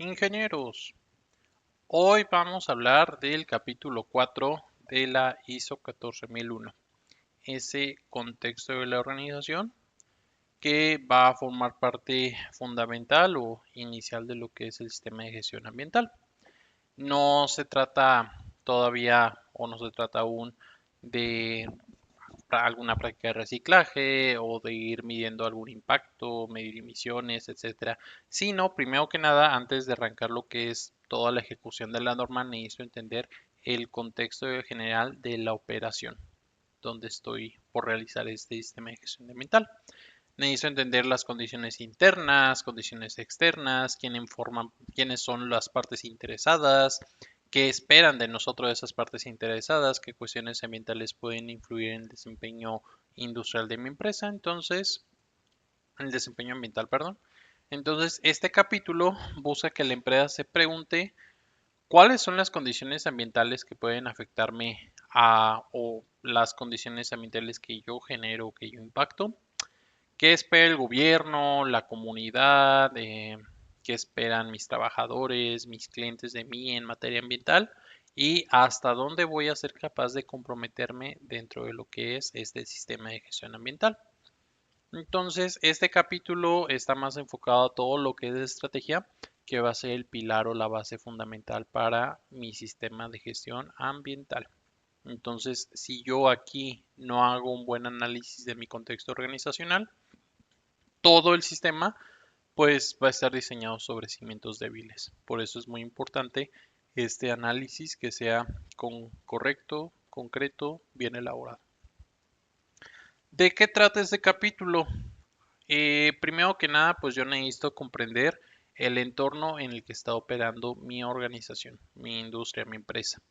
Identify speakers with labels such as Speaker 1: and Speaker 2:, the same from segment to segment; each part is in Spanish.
Speaker 1: Ingenieros, hoy vamos a hablar del capítulo 4 de la ISO 14001, ese contexto de la organización que va a formar parte fundamental o inicial de lo que es el sistema de gestión ambiental. No se trata todavía o no se trata aún de alguna práctica de reciclaje o de ir midiendo algún impacto, medir emisiones, etcétera. Sino, primero que nada, antes de arrancar lo que es toda la ejecución de la norma, necesito entender el contexto general de la operación donde estoy por realizar este sistema de gestión ambiental. Necesito entender las condiciones internas, condiciones externas, quiénes son las partes interesadas, qué esperan de nosotros esas partes interesadas, qué cuestiones ambientales pueden influir en el desempeño industrial de mi empresa, entonces, en el desempeño ambiental, perdón. Entonces, este capítulo busca que la empresa se pregunte cuáles son las condiciones ambientales que pueden afectarme o las condiciones ambientales que yo genero, que yo impacto. ¿Qué espera el gobierno, la comunidad? ¿Qué esperan mis trabajadores, mis clientes de mí en materia ambiental? ¿Y hasta dónde voy a ser capaz de comprometerme dentro de lo que es este sistema de gestión ambiental? Entonces, este capítulo está más enfocado a todo lo que es estrategia, que va a ser el pilar o la base fundamental para mi sistema de gestión ambiental. Entonces, si yo aquí no hago un buen análisis de mi contexto organizacional, todo el sistema pues va a estar diseñado sobre cimientos débiles. Por eso es muy importante este análisis que sea correcto, concreto, bien elaborado. ¿De qué trata este capítulo? Primero que nada, pues yo necesito comprender el entorno en el que está operando mi organización, mi industria, mi empresa.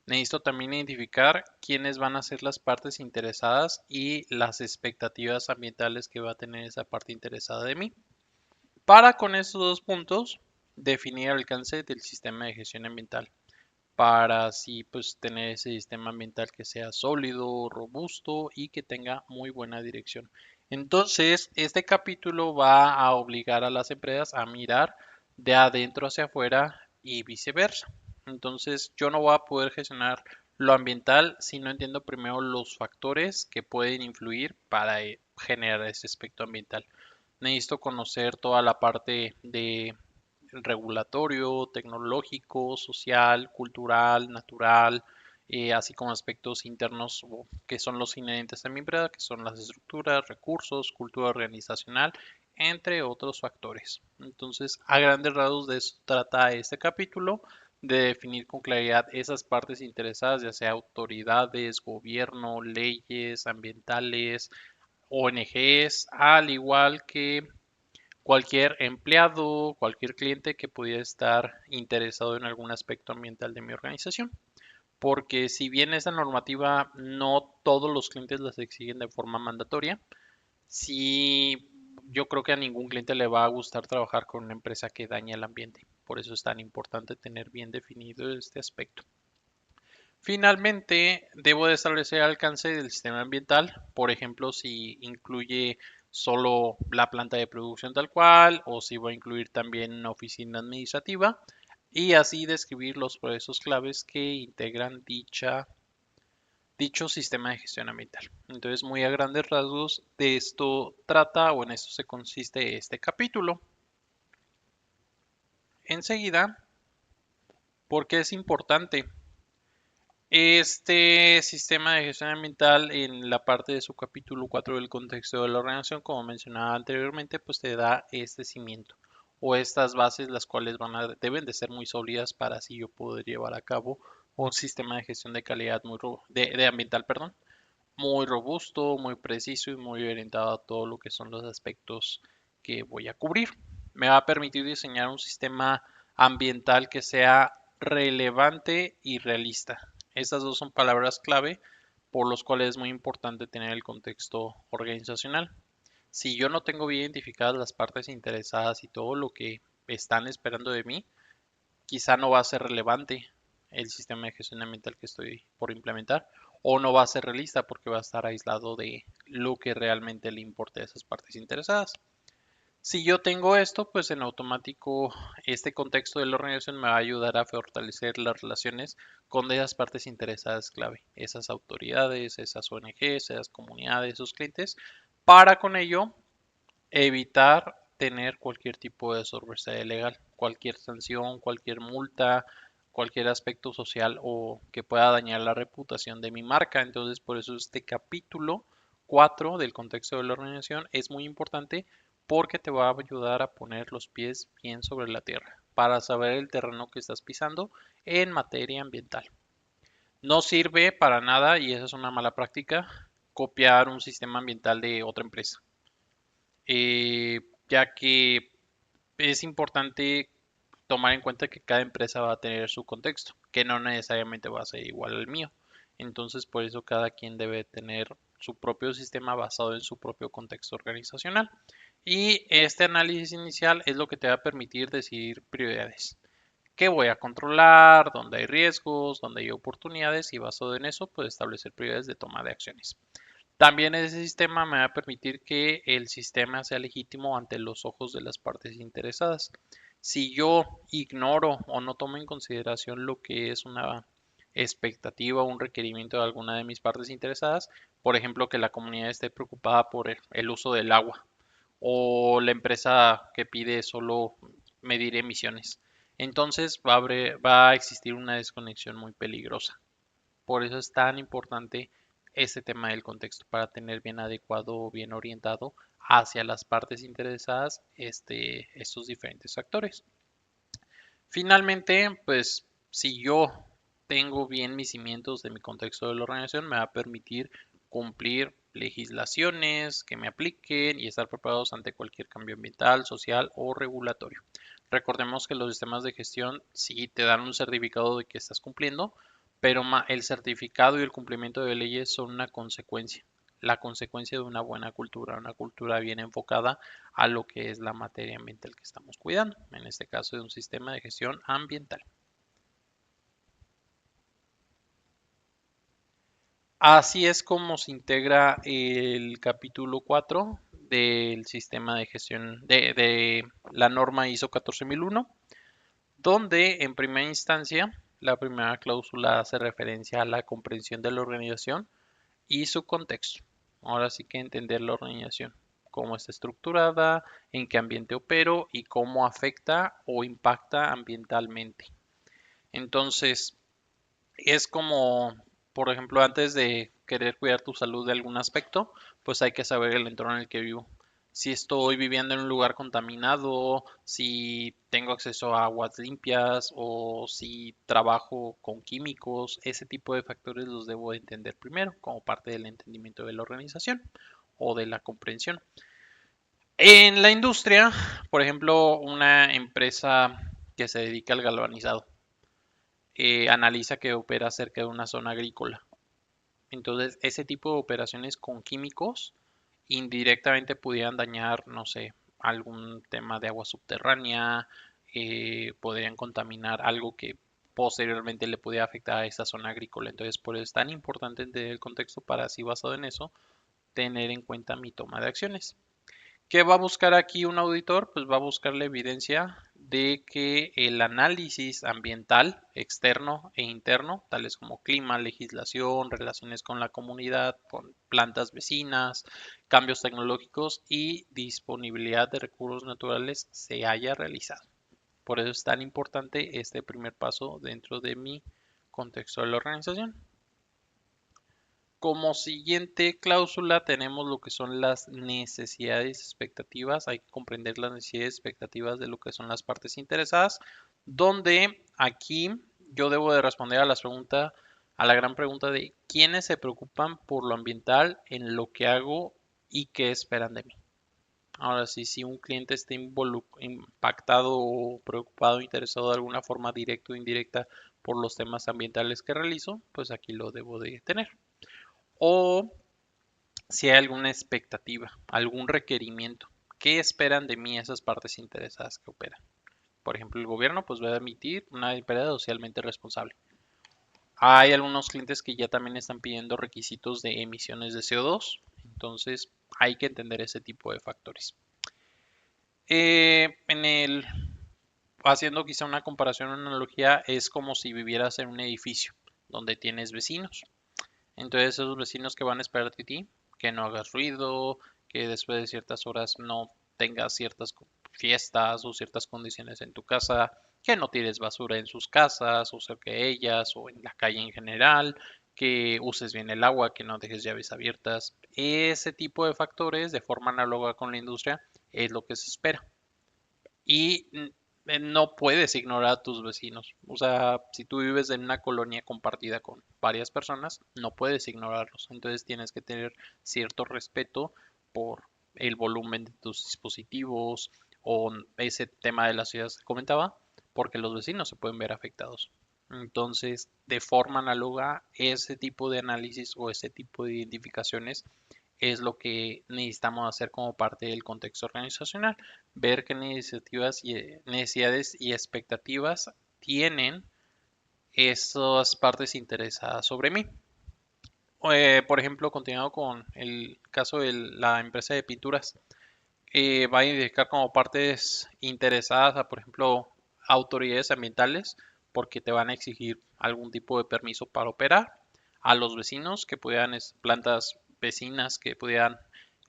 Speaker 1: Necesito también identificar quiénes van a ser las partes interesadas y las expectativas ambientales que va a tener esa parte interesada de mí. Para con estos dos puntos definir el alcance del sistema de gestión ambiental para así pues tener ese sistema ambiental que sea sólido, robusto y que tenga muy buena dirección. Entonces, este capítulo va a obligar a las empresas a mirar de adentro hacia afuera y viceversa. Entonces, yo no voy a poder gestionar lo ambiental si no entiendo primero los factores que pueden influir para generar ese aspecto ambiental. Necesito conocer toda la parte de regulatorio, tecnológico, social, cultural, natural, así como aspectos internos que son los inherentes a mi empresa, que son las estructuras, recursos, cultura organizacional, entre otros factores. Entonces, a grandes rasgos de eso trata este capítulo, de definir con claridad esas partes interesadas, ya sea autoridades, gobierno, leyes ambientales, ONGs, al igual que cualquier empleado, cualquier cliente que pudiera estar interesado en algún aspecto ambiental de mi organización. Porque si bien esa normativa no todos los clientes las exigen de forma mandatoria, sí yo creo que a ningún cliente le va a gustar trabajar con una empresa que daña el ambiente. Por eso es tan importante tener bien definido este aspecto. Finalmente, debo de establecer el alcance del sistema ambiental, por ejemplo, si incluye solo la planta de producción tal cual o si va a incluir también una oficina administrativa y así describir los procesos claves que integran dicho sistema de gestión ambiental. Entonces, muy a grandes rasgos, de esto trata o en esto se consiste este capítulo. Enseguida, ¿por qué es importante? Este sistema de gestión ambiental en la parte de su capítulo 4 del contexto de la organización, como mencionaba anteriormente, pues te da este cimiento o estas bases las cuales deben de ser muy sólidas para así yo poder llevar a cabo un sistema de gestión de calidad de ambiental, perdón, muy robusto, muy preciso y muy orientado a todo lo que son los aspectos que voy a cubrir. Me va a permitir diseñar un sistema ambiental que sea relevante y realista. Estas dos son palabras clave por los cuales es muy importante tener el contexto organizacional. Si yo no tengo bien identificadas las partes interesadas y todo lo que están esperando de mí, quizá no va a ser relevante el sistema de gestión ambiental que estoy por implementar o no va a ser realista porque va a estar aislado de lo que realmente le importa a esas partes interesadas. Si yo tengo esto, pues en automático este contexto de la organización me va a ayudar a fortalecer las relaciones con esas partes interesadas clave, esas autoridades, esas ONGs, esas comunidades, esos clientes, para con ello evitar tener cualquier tipo de desobediencia legal, cualquier sanción, cualquier multa, cualquier aspecto social o que pueda dañar la reputación de mi marca. Entonces, por eso este capítulo 4 del contexto de la organización es muy importante porque te va a ayudar a poner los pies bien sobre la tierra para saber el terreno que estás pisando en materia ambiental. No sirve para nada, y esa es una mala práctica, copiar un sistema ambiental de otra empresa, ya que es importante tomar en cuenta que cada empresa va a tener su contexto, que no necesariamente va a ser igual al mío. Entonces, por eso cada quien debe tener su propio sistema basado en su propio contexto organizacional. Y este análisis inicial es lo que te va a permitir decidir prioridades. ¿Qué voy a controlar? ¿Dónde hay riesgos? ¿Dónde hay oportunidades? Y basado en eso, pues establecer prioridades de toma de acciones. También ese sistema me va a permitir que el sistema sea legítimo ante los ojos de las partes interesadas. Si yo ignoro o no tomo en consideración lo que es una expectativa o un requerimiento de alguna de mis partes interesadas, por ejemplo, que la comunidad esté preocupada por el uso del agua o la empresa que pide solo medir emisiones, entonces va a existir una desconexión muy peligrosa. Por eso es tan importante este tema del contexto para tener bien adecuado o bien orientado hacia las partes interesadas estos diferentes actores. Finalmente, pues si yo tengo bien mis cimientos de mi contexto de la organización, me va a permitir cumplir legislaciones que me apliquen y estar preparados ante cualquier cambio ambiental, social o regulatorio. Recordemos que los sistemas de gestión sí te dan un certificado de que estás cumpliendo, pero el certificado y el cumplimiento de leyes son una consecuencia, la consecuencia de una cultura bien enfocada a lo que es la materia ambiental que estamos cuidando, en este caso de un sistema de gestión ambiental. Así es como se integra el capítulo 4 del sistema de gestión de la norma ISO 14001, donde en primera instancia la primera cláusula hace referencia a la comprensión de la organización y su contexto. Ahora sí que entender la organización, cómo está estructurada, en qué ambiente opero y cómo afecta o impacta ambientalmente. Entonces, es como, por ejemplo, antes de querer cuidar tu salud de algún aspecto, pues hay que saber el entorno en el que vivo. Si estoy viviendo en un lugar contaminado, si tengo acceso a aguas limpias o si trabajo con químicos, ese tipo de factores los debo entender primero como parte del entendimiento de la organización o de la comprensión. En la industria, por ejemplo, una empresa que se dedica al galvanizado, analiza que opera cerca de una zona agrícola. Entonces, ese tipo de operaciones con químicos indirectamente pudieran dañar, no sé, algún tema de agua subterránea, podrían contaminar algo que posteriormente le pudiera afectar a esa zona agrícola. Entonces, por eso es tan importante entender el contexto para así basado en eso, tener en cuenta mi toma de acciones. ¿Qué va a buscar aquí un auditor? Pues va a buscar la evidencia de que el análisis ambiental externo e interno, tales como clima, legislación, relaciones con la comunidad, con plantas vecinas, cambios tecnológicos y disponibilidad de recursos naturales, se haya realizado. Por eso es tan importante este primer paso dentro de mi contexto de la organización. Como siguiente cláusula tenemos lo que son las necesidades y expectativas. Hay que comprender las necesidades y expectativas de lo que son las partes interesadas, donde aquí yo debo de responder a la gran pregunta de quiénes se preocupan por lo ambiental en lo que hago y qué esperan de mí. Ahora sí, si un cliente está impactado o preocupado, interesado de alguna forma directa o indirecta por los temas ambientales que realizo, pues aquí lo debo de tener. O si hay alguna expectativa, algún requerimiento. ¿Qué esperan de mí esas partes interesadas que operan? Por ejemplo, el gobierno pues va a emitir una empresa socialmente responsable. Hay algunos clientes que ya también están pidiendo requisitos de emisiones de CO2, entonces hay que entender ese tipo de factores. Haciendo quizá una comparación, una analogía, es como si vivieras en un edificio donde tienes vecinos. Entonces esos vecinos que van a esperar de ti, que no hagas ruido, que después de ciertas horas no tengas ciertas fiestas o ciertas condiciones en tu casa, que no tires basura en sus casas o cerca de ellas o en la calle en general, que uses bien el agua, que no dejes llaves abiertas. Ese tipo de factores, de forma análoga con la industria, es lo que se espera. Y no puedes ignorar a tus vecinos. O sea, si tú vives en una colonia compartida con varias personas, no puedes ignorarlos. Entonces tienes que tener cierto respeto por el volumen de tus dispositivos o ese tema de la ciudad que comentaba, porque los vecinos se pueden ver afectados. Entonces, de forma análoga, ese tipo de análisis o ese tipo de identificaciones es lo que necesitamos hacer como parte del contexto organizacional, ver qué necesidades y expectativas tienen esas partes interesadas sobre mí. Por ejemplo, continuando con el caso de la empresa de pinturas, va a identificar como partes interesadas a, por ejemplo, autoridades ambientales, porque te van a exigir algún tipo de permiso para operar, a los vecinos que pudieran, plantas vecinas que pudieran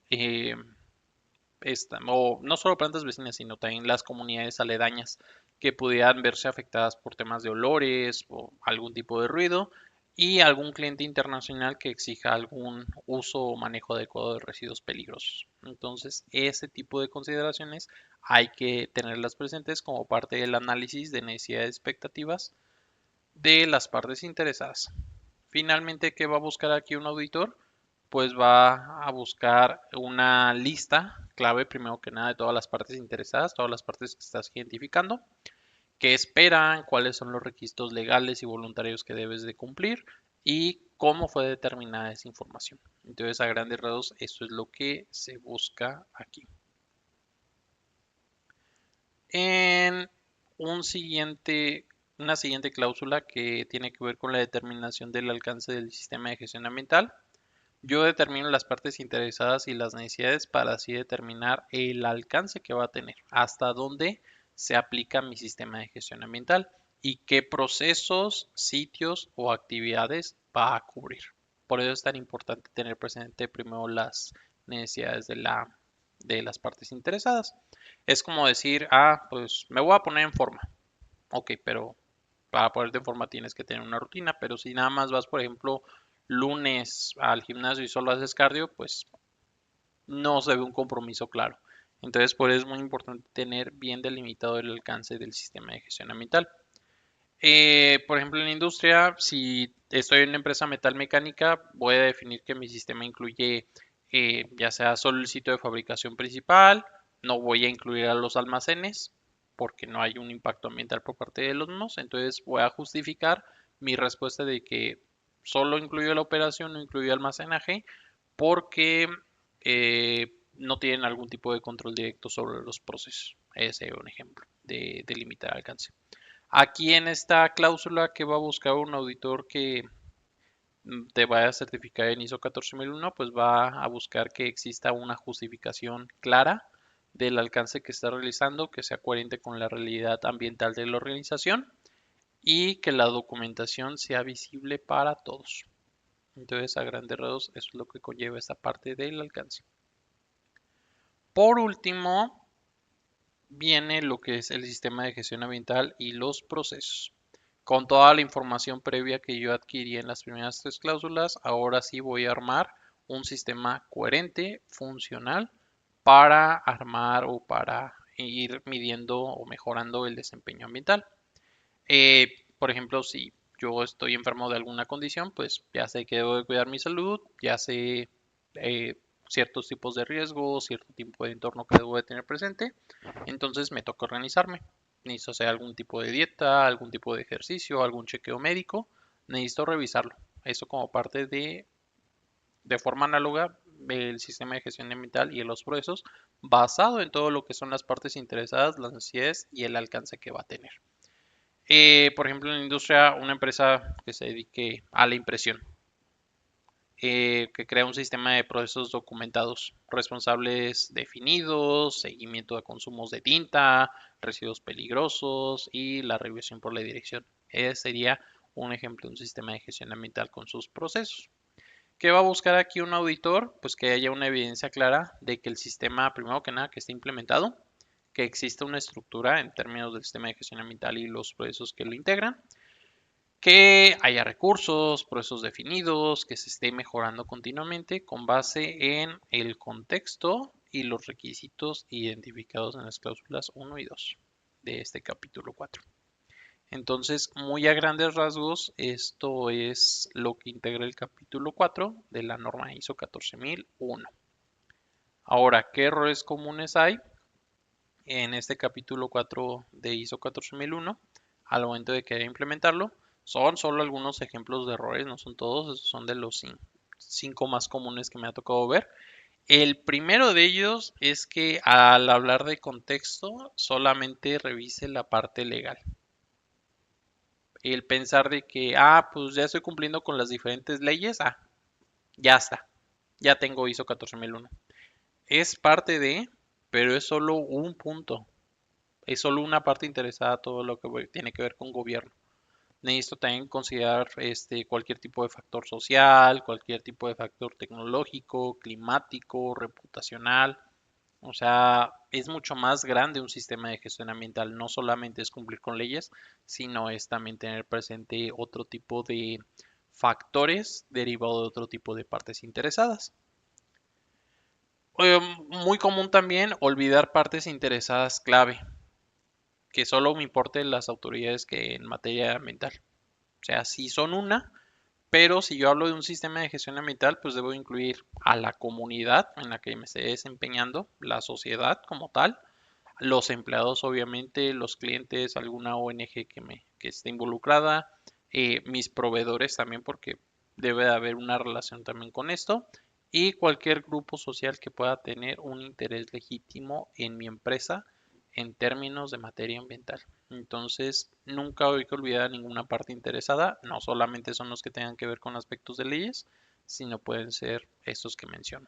Speaker 1: eh, o no solo plantas vecinas, sino también las comunidades aledañas que pudieran verse afectadas por temas de olores o algún tipo de ruido, y algún cliente internacional que exija algún uso o manejo adecuado de residuos peligrosos. Entonces, ese tipo de consideraciones hay que tenerlas presentes como parte del análisis de necesidades y expectativas de las partes interesadas. Finalmente, ¿qué va a buscar aquí un auditor? Pues va a buscar una lista clave, primero que nada, de todas las partes interesadas, todas las partes que estás identificando, qué esperan, cuáles son los requisitos legales y voluntarios que debes de cumplir y cómo fue determinada esa información. Entonces, a grandes rasgos, eso es lo que se busca aquí. En un siguiente, una siguiente cláusula que tiene que ver con la determinación del alcance del sistema de gestión ambiental. Yo determino las partes interesadas y las necesidades para así determinar el alcance que va a tener, hasta dónde se aplica mi sistema de gestión ambiental y qué procesos, sitios o actividades va a cubrir. Por eso es tan importante tener presente primero las necesidades de las partes interesadas. Es como decir, pues me voy a poner en forma. Ok, pero para ponerte en forma tienes que tener una rutina, pero si nada más vas, por ejemplo, lunes al gimnasio y solo haces cardio, pues no se ve un compromiso claro. Entonces, por eso es muy importante tener bien delimitado el alcance del sistema de gestión ambiental. Por ejemplo, en la industria, si estoy en una empresa metalmecánica, voy a definir que mi sistema incluye ya sea solo el sitio de fabricación principal, no voy a incluir a los almacenes porque no hay un impacto ambiental por parte de los mismos, entonces voy a justificar mi respuesta de que solo incluyo la operación, no incluyo almacenaje, porque no tienen algún tipo de control directo sobre los procesos. Ese es un ejemplo de limitar alcance. Aquí en esta cláusula que va a buscar un auditor que te vaya a certificar en ISO 14001, pues va a buscar que exista una justificación clara del alcance que está realizando, que sea coherente con la realidad ambiental de la organización y que la documentación sea visible para todos. Entonces, a grandes rasgos, eso es lo que conlleva esta parte del alcance. Por último, viene lo que es el sistema de gestión ambiental y los procesos. Con toda la información previa que yo adquirí en las primeras tres cláusulas, ahora sí voy a armar un sistema coherente, funcional, para armar o para ir midiendo o mejorando el desempeño ambiental. Por ejemplo, si yo estoy enfermo de alguna condición, pues ya sé que debo de cuidar mi salud, ya sé eh, ciertos tipos de riesgos, cierto tipo de entorno que debo de tener presente, entonces me toca organizarme. Necesito hacer algún tipo de dieta, algún tipo de ejercicio, algún chequeo médico, necesito revisarlo. Eso como parte de forma análoga el sistema de gestión ambiental y los procesos basado en todo lo que son las partes interesadas, las necesidades y el alcance que va a tener. Por ejemplo, en la industria, una empresa que se dedique a la impresión. que crea un sistema de procesos documentados, responsables definidos, seguimiento de consumos de tinta, residuos peligrosos y la revisión por la dirección. Ese sería un ejemplo de un sistema de gestión ambiental con sus procesos. ¿Qué va a buscar aquí un auditor? Pues que haya una evidencia clara de que el sistema, primero que nada, que esté implementado, que exista una estructura en términos del sistema de gestión ambiental y los procesos que lo integran, que haya recursos, procesos definidos, que se esté mejorando continuamente con base en el contexto y los requisitos identificados en las cláusulas 1 y 2 de este capítulo 4. Entonces, muy a grandes rasgos, esto es lo que integra el capítulo 4 de la norma ISO 14001. Ahora, ¿qué errores comunes hay en este capítulo 4 de ISO 14001 al momento de querer implementarlo? Son solo algunos ejemplos de errores, no son todos, son de los 5 más comunes que me ha tocado ver. El primero de ellos es que al hablar de contexto solamente revise la parte legal. El pensar de que, pues ya estoy cumpliendo con las diferentes leyes, ya está, ya tengo ISO 14001. Es parte de, pero es solo un punto, es solo una parte interesada todo lo que tiene que ver con gobierno. Necesito también considerar cualquier tipo de factor social, cualquier tipo de factor tecnológico, climático, reputacional. O sea, es mucho más grande un sistema de gestión ambiental. No solamente es cumplir con leyes, sino es también tener presente otro tipo de factores derivados de otro tipo de partes interesadas. Muy común también olvidar partes interesadas clave, que solo me importen las autoridades que en materia ambiental. O sea, si son una, pero si yo hablo de un sistema de gestión ambiental, pues debo incluir a la comunidad en la que me esté desempeñando, la sociedad como tal, los empleados obviamente, los clientes, alguna ONG que esté involucrada, mis proveedores también porque debe de haber una relación también con esto y cualquier grupo social que pueda tener un interés legítimo en mi empresa en términos de materia ambiental. Entonces, nunca hay que olvidar ninguna parte interesada, no solamente son los que tengan que ver con aspectos de leyes, sino pueden ser estos que menciono.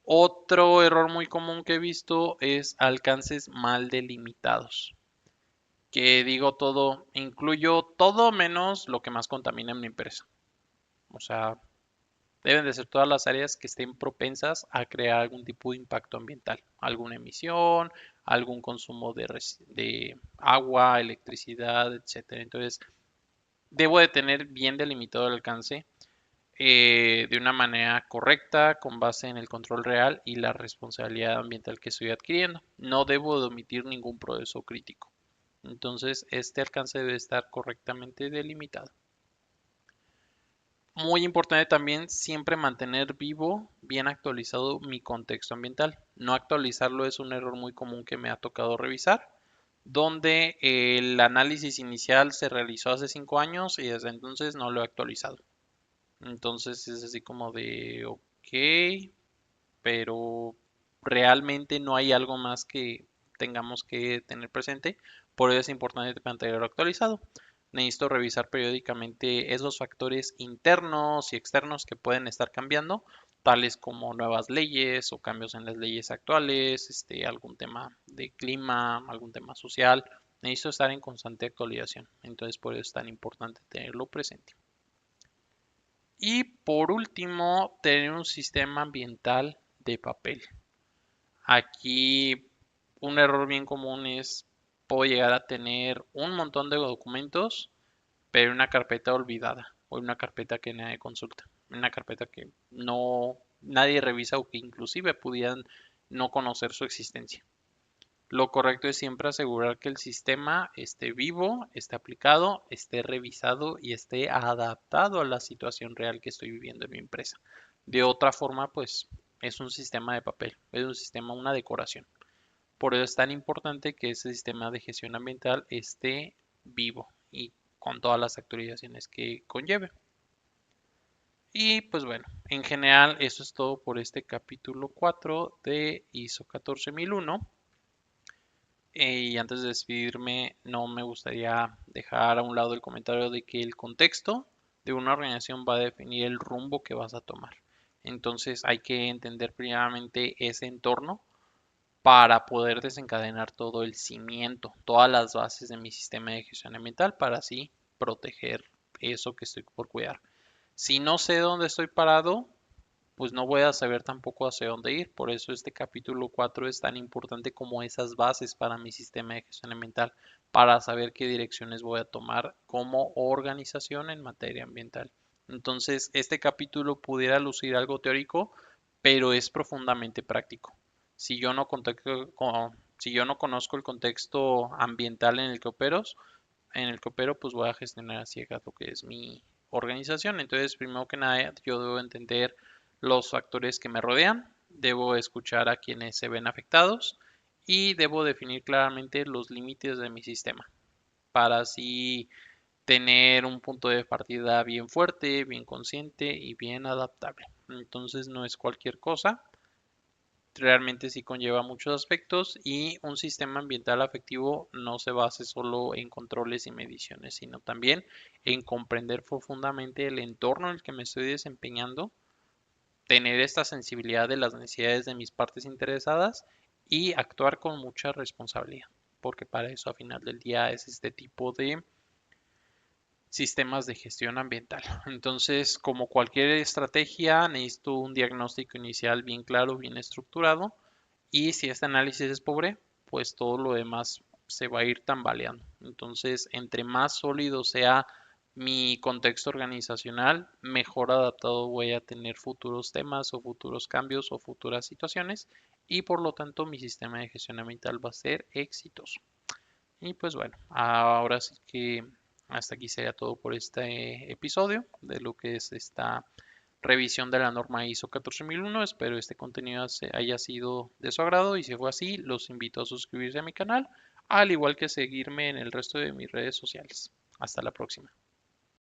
Speaker 1: Otro error muy común que he visto es alcances mal delimitados. Que digo todo, incluyo todo menos lo que más contamina en mi empresa. O sea, deben de ser todas las áreas que estén propensas a crear algún tipo de impacto ambiental. Alguna emisión, algún consumo de agua, electricidad, etcétera. Entonces, debo de tener bien delimitado el alcance de una manera correcta, con base en el control real y la responsabilidad ambiental que estoy adquiriendo. No debo de omitir ningún proceso crítico. Entonces, este alcance debe estar correctamente delimitado. Muy importante también siempre mantener vivo, bien actualizado mi contexto ambiental. No actualizarlo es un error muy común que me ha tocado revisar, donde el análisis inicial se realizó hace 5 años y desde entonces no lo he actualizado. Entonces es así como de, ok, pero realmente no hay algo más que tengamos que tener presente. Por eso es importante mantenerlo actualizado. Necesito revisar periódicamente esos factores internos y externos que pueden estar cambiando, tales como nuevas leyes o cambios en las leyes actuales, algún tema de clima, algún tema social. Necesito estar en constante actualización. Entonces por eso es tan importante tenerlo presente. Y por último, tener un sistema ambiental de papel. Aquí un error bien común es, puedo llegar a tener un montón de documentos, pero una carpeta olvidada o una carpeta que nadie consulta, una carpeta que no nadie revisa o que inclusive pudieran no conocer su existencia. Lo correcto es siempre asegurar que el sistema esté vivo, esté aplicado, esté revisado y esté adaptado a la situación real que estoy viviendo en mi empresa. De otra forma, pues es un sistema de papel, es un sistema, una decoración. Por eso es tan importante que ese sistema de gestión ambiental esté vivo y con todas las actualizaciones que conlleve. Y pues bueno, en general eso es todo por este capítulo 4 de ISO 14001. Y antes de despedirme, no me gustaría dejar a un lado el comentario de que el contexto de una organización va a definir el rumbo que vas a tomar. Entonces hay que entender primeramente ese entorno para poder desencadenar todo el cimiento, todas las bases de mi sistema de gestión ambiental para así proteger eso que estoy por cuidar. Si no sé dónde estoy parado, pues no voy a saber tampoco hacia dónde ir. Por eso este capítulo 4 es tan importante como esas bases para mi sistema de gestión ambiental, para saber qué direcciones voy a tomar como organización en materia ambiental. Entonces, este capítulo pudiera lucir algo teórico, pero es profundamente práctico. Si yo no, si yo no conozco el contexto ambiental en el que opero, pues voy a gestionar a ciegas lo que es mi organización. Entonces, primero que nada, yo debo entender los factores que me rodean, debo escuchar a quienes se ven afectados y debo definir claramente los límites de mi sistema para así tener un punto de partida bien fuerte, bien consciente y bien adaptable. Entonces no es cualquier cosa, realmente sí conlleva muchos aspectos y un sistema ambiental afectivo no se base solo en controles y mediciones, sino también en comprender profundamente el entorno en el que me estoy desempeñando, tener esta sensibilidad de las necesidades de mis partes interesadas y actuar con mucha responsabilidad, porque para eso a final del día es este tipo de sistemas de gestión ambiental. Entonces, como cualquier estrategia, necesito un diagnóstico inicial bien claro, bien estructurado, y si este análisis es pobre, pues todo lo demás se va a ir tambaleando. Entonces, entre más sólido sea mi contexto organizacional, mejor adaptado voy a tener futuros temas o futuros cambios o futuras situaciones y por lo tanto mi sistema de gestión ambiental va a ser exitoso. Y pues bueno, ahora sí que hasta aquí sería todo por este episodio de lo que es esta revisión de la norma ISO 14001. Espero este contenido haya sido de su agrado y si fue así, los invito a suscribirse a mi canal, al igual que seguirme en el resto de mis redes sociales. Hasta la próxima.